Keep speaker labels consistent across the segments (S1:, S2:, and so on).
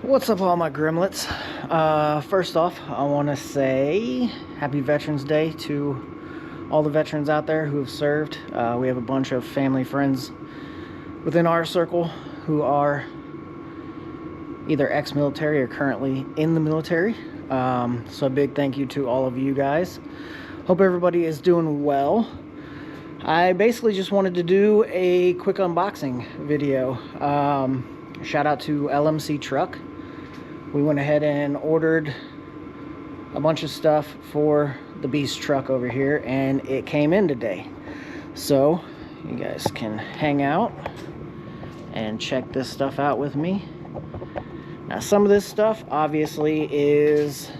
S1: What's up, all my grimlets? First off, I want to say happy Veterans Day to all the veterans out there who have served. We have a bunch of family friends within our circle who are either ex-military or currently in the military. So a big thank you to all of you guys. Hope everybody is doing well. I basically just wanted to do a quick unboxing video. Shout out to LMC Truck. We went ahead and ordered a bunch of stuff for the Beast truck over here, and it came in today. So you guys can hang out and check this stuff out with me. Now, some of this stuff obviously is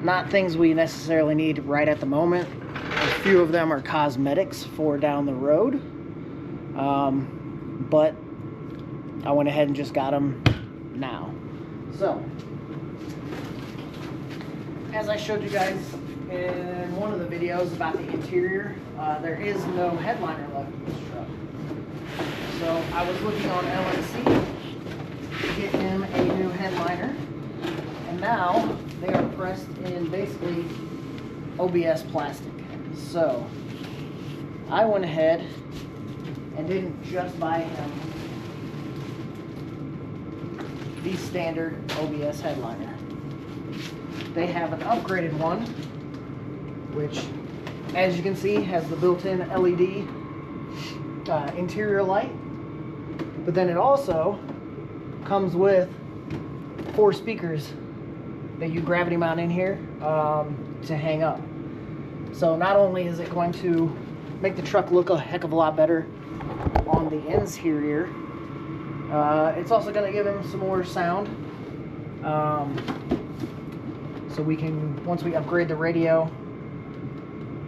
S1: not things we necessarily need right at the moment. A few of them are cosmetics for down the road, but I went ahead and just got them now. So, as I showed you guys in one of the videos about the interior, there is no headliner left in this truck. So I was looking on LMC to get him a new headliner, and now they are pressed in basically OBS plastic. So I went ahead and didn't just buy him the standard OBS headliner. They have an upgraded one, which, as you can see, has the built-in LED interior light, but then it also comes with 4 speakers that you gravity mount in here to hang up. So not only is it going to make the truck look a heck of a lot better on the interior, it's also going to give him some more sound. So we can, once we upgrade the radio,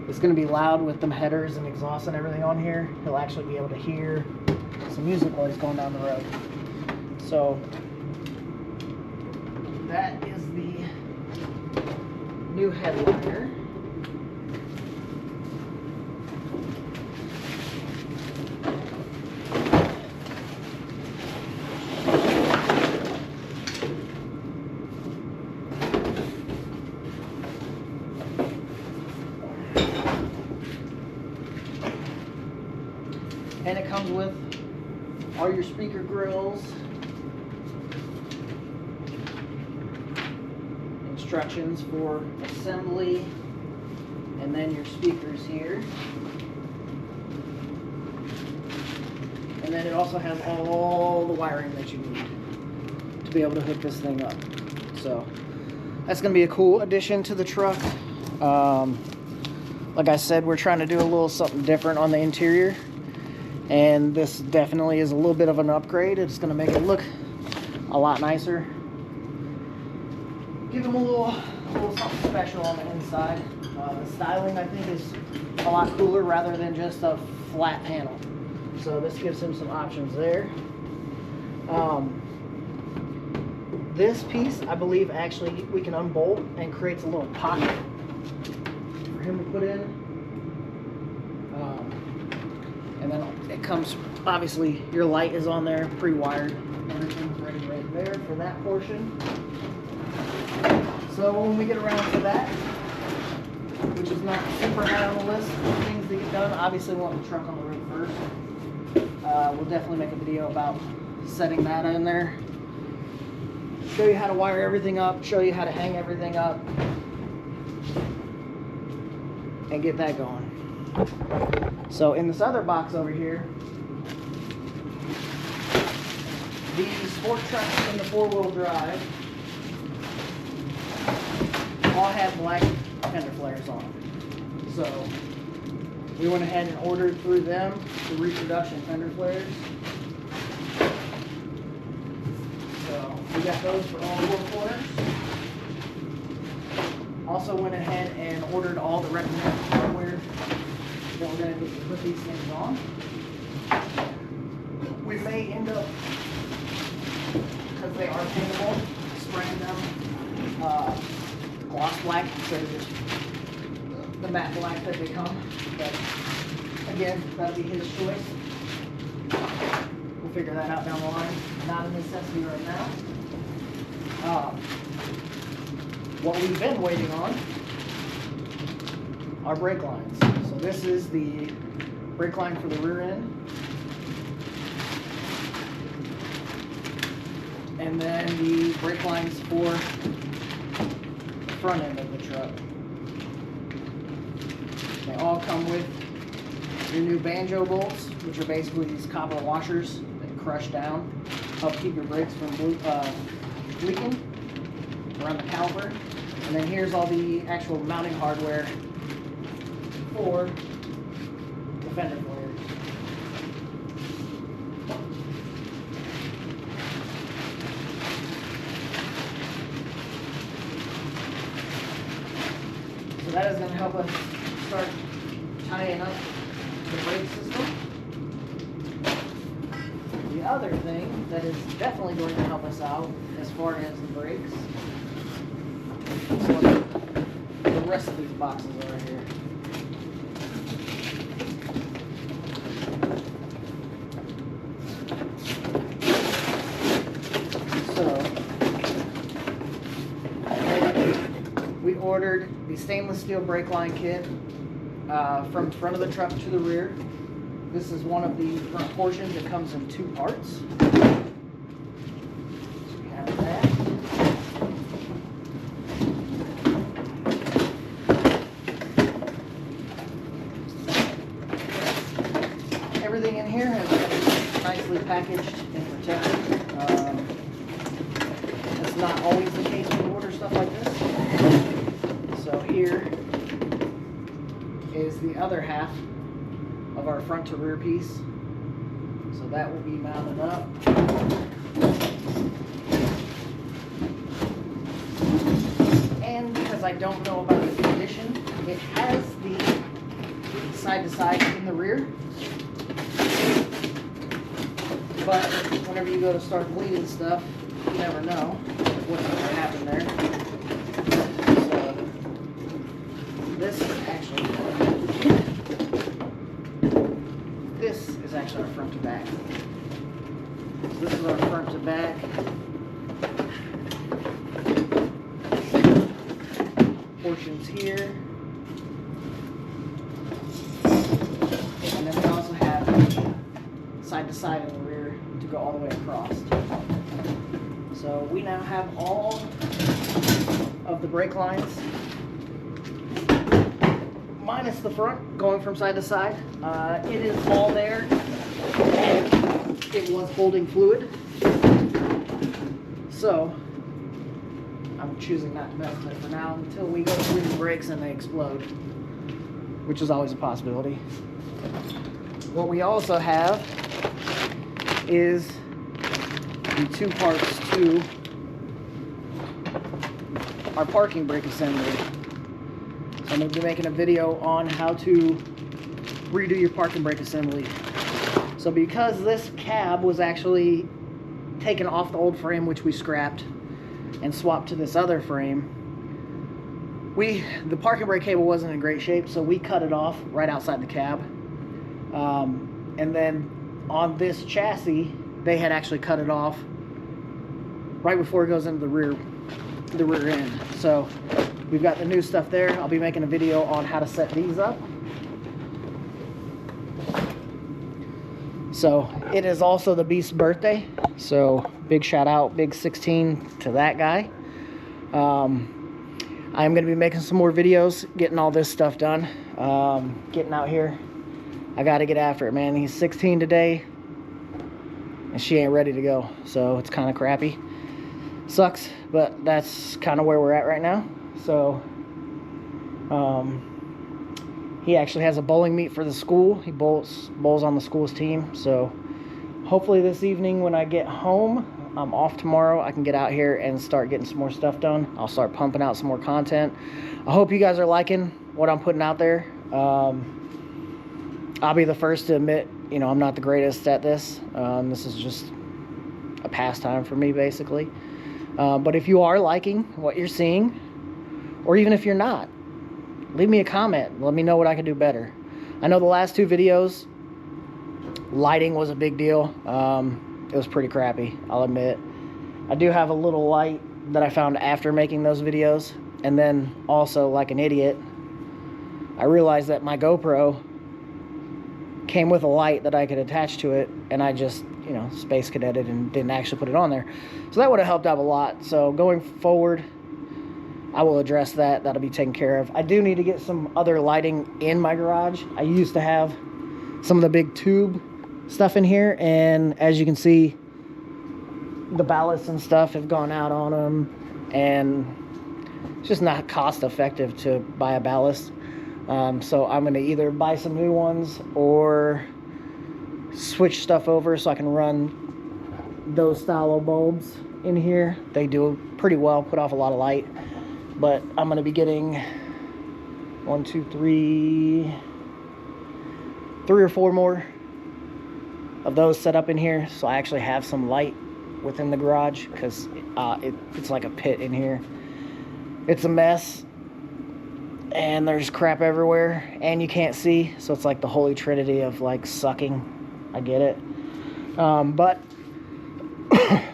S1: it's going to be loud with them headers and exhaust and everything on here. He'll actually be able to hear some music while he's going down the road. So that is the new headliner. And it comes with all your speaker grills, instructions for assembly, and then your speakers here. And then it also has all the wiring that you need to be able to hook this thing up. So that's going to be a cool addition to the truck. Like I said, we're trying to do a little something different on the interior, and this definitely is a little bit of an upgrade. It's going to make it look a lot nicer. Give them a little something special on the inside. The styling, I think, is a lot cooler rather than just a flat panel. So this gives him some options there. This piece, I believe, actually we can unbolt and creates a little pocket for him to put in. And then it comes, obviously, your light is on there, pre-wired. Everything's ready right there for that portion. So when we get around to that, which is not super high on the list of things to get done, obviously we want the truck on the road first. We'll definitely make a video about setting that in there. Show you how to wire everything up, show you how to hang everything up, and get that going. So in this other box over here, the sport trucks in the 4-wheel drive all have black fender flares on them. So we went ahead and ordered through them the reproduction fender flares. So we got those for all 4 corners. Also went ahead and ordered all the recommended hardware that we're going to need to put these things on. We may end up, because they are paintable, spraying them gloss black instead of just the matte black that they come. But again, that'll be his choice. We'll figure that out down the line. Not a necessity right now. What we've been waiting on are brake lines. So this is the brake line for the rear end. And then the brake lines for the front end of the truck. They all come with your new banjo bolts, which are basically these copper washers that crush down, help keep your brakes from leaking around the caliper. And then here's all the actual mounting hardware for the fender flares. So that is going to help us start tying up the brake system. The other thing that is definitely going to help us out as far as the brakes is what the rest of these boxes are here. So we ordered the stainless steel brake line kit from the front of the truck to the rear. This is one of the front portions. It comes in 2 parts. So we have that. Everything in here has been nicely packaged and protected. That's not always the case when you order stuff like this. So here is the other half of our front to rear piece. So that will be mounted up. And because I don't know about the condition, it has the side to side in the rear. But whenever you go to start bleeding stuff, you never know what's going to happen there. So this is actually our front to back. So this is our front to back. Portions here. And then we also have side to side in the rear to go all the way across. So we now have all of the brake lines minus the front going from side to side. It is all there. It was holding fluid, so I'm choosing not to mess with it for now until we go through the brakes and they explode, which is always a possibility. What we also have is the 2 parts to our parking brake assembly. So I'm going to be making a video on how to redo your parking brake assembly. So because this cab was actually taken off the old frame, which we scrapped and swapped to this other frame, the parking brake cable wasn't in great shape, so we cut it off right outside the cab. And then on this chassis, they had actually cut it off right before it goes into the rear end. So we've got the new stuff there. I'll be making a video on how to set these up. So it is also the Beast's birthday, so big shout out, big 16 to that guy. I'm going to be making some more videos, getting all this stuff done, getting out here. I got to get after it, man. He's 16 today, and she ain't ready to go, so it's kind of crappy. Sucks, but that's kind of where we're at right now. So he actually has a bowling meet for the school. He bowls on the school's team. So hopefully this evening when I get home, I'm off tomorrow, I can get out here and start getting some more stuff done. I'll start pumping out some more content. I hope you guys are liking what I'm putting out there. I'll be the first to admit, I'm not the greatest at this. This is just a pastime for me, basically. But if you are liking what you're seeing, or even if you're not, leave me a comment. Let me know what I can do better. I know the last 2 videos, lighting was a big deal. it was pretty crappy, I'll admit. I do have a little light that I found after making those videos, and then also, like an idiot, I realized that my GoPro came with a light that I could attach to it, and I just, you know, space cadetted and didn't actually put it on there. So that would have helped out a lot. So going forward, I will address that. That'll be taken care of. I do need to get some other lighting in my garage. I used to have some of the big tube stuff in here, and as you can see, the ballasts and stuff have gone out on them, and it's just not cost effective to buy a ballast. So I'm going to either buy some new ones or switch stuff over so I can run those style of bulbs in here. They do pretty well, put off a lot of light. But I'm going to be getting 3 or 4 more of those set up in here, so I actually have some light within the garage, because it's like a pit in here. It's a mess, and there's crap everywhere, and you can't see, so it's like the holy trinity of like sucking. I get it. But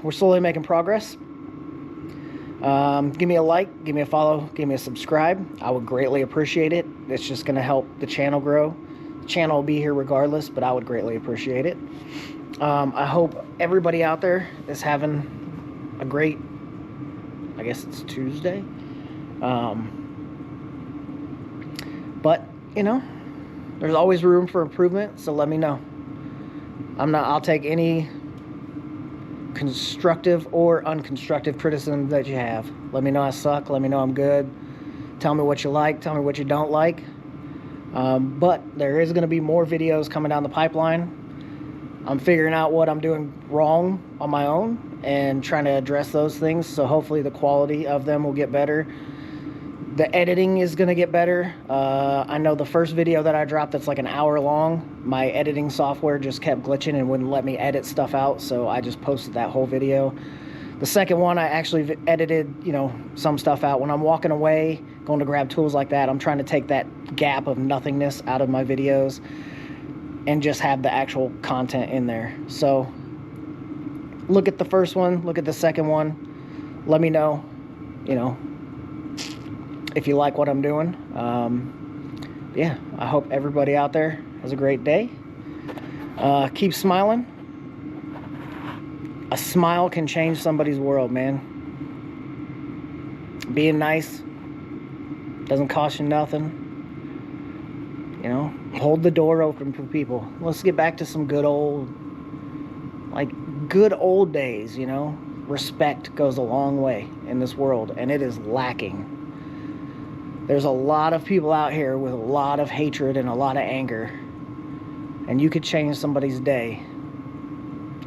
S1: we're slowly making progress. Give me a like, give me a follow, give me a subscribe. I would greatly appreciate it. It's just going to help the channel grow. The channel will be here regardless, but I would greatly appreciate it. I hope everybody out there is having a great, I guess it's Tuesday. But, you know, there's always room for improvement, so let me know. I'll take any constructive or unconstructive criticism that you have. Let me know I suck, let me know I'm good. Tell me what you like, tell me what you don't like. But there is going to be more videos coming down the pipeline. I'm figuring out what I'm doing wrong on my own and trying to address those things, so hopefully the quality of them will get better. The editing is going to get better. I know the first video that I dropped that's like an hour long, my editing software just kept glitching and wouldn't let me edit stuff out, so I just posted that whole video. The second one, I actually edited, you know, some stuff out. When I'm walking away, going to grab tools like that, I'm trying to take that gap of nothingness out of my videos and just have the actual content in there. So look at the first one, look at the second one. Let me know, you know, if you like what I'm doing. Yeah, I hope everybody out there has a great day. Keep smiling. A smile can change somebody's world, man. Being nice doesn't cost you nothing. You know, hold the door open for people. Let's get back to some good old days, you know. Respect goes a long way in this world, and it is lacking. There's a lot of people out here with a lot of hatred and a lot of anger, and you could change somebody's day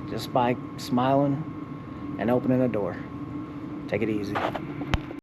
S1: just by smiling and opening a door. Take it easy.